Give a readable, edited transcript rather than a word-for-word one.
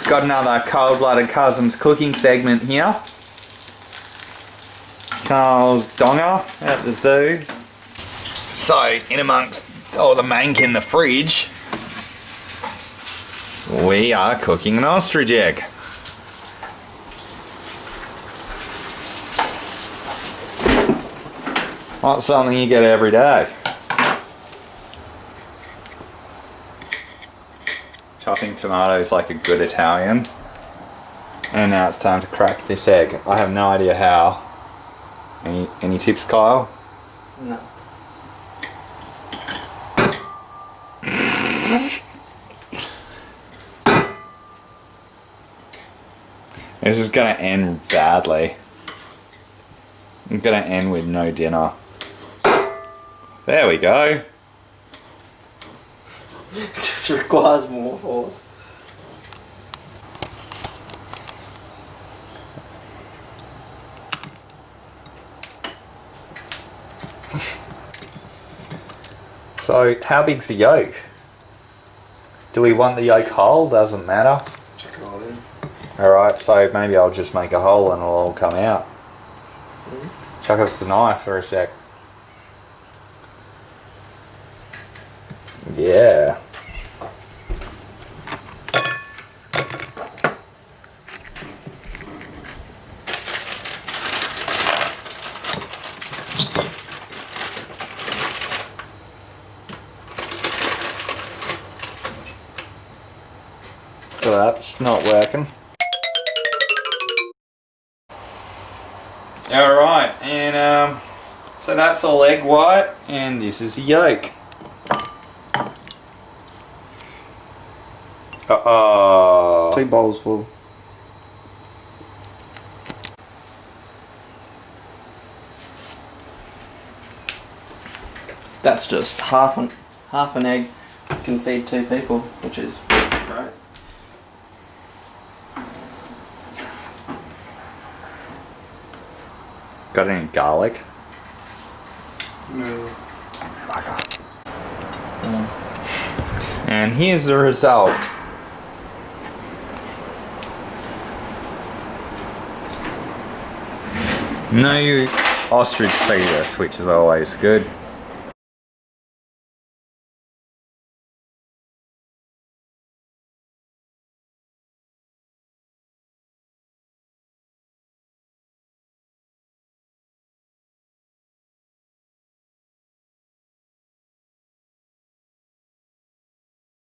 got another cold-blooded cousins cooking segment here. Carl's donger at the zoo. So, in amongst all the mank in the fridge, we are cooking an ostrich egg. Not something you get every day. Chopping tomatoes like a good Italian. And now it's time to crack this egg. I have no idea how. Any tips, Kyle? No. This is gonna end badly. I'm gonna end with no dinner. There we go. It just requires more force. So, how big's the yolk? Do we want the yolk whole? Doesn't matter. Chuck it all in. Alright, so maybe I'll just make a hole and it'll all come out. Chuck us the knife for a sec. Yeah. So that's not working. Alright, and so that's all egg white, and this is the yolk. Uh-oh. 2 bowls full. That's just half an egg can feed 2 people, which is great. Got any garlic? No. And here's the result. No ostrich fetus, which is always good.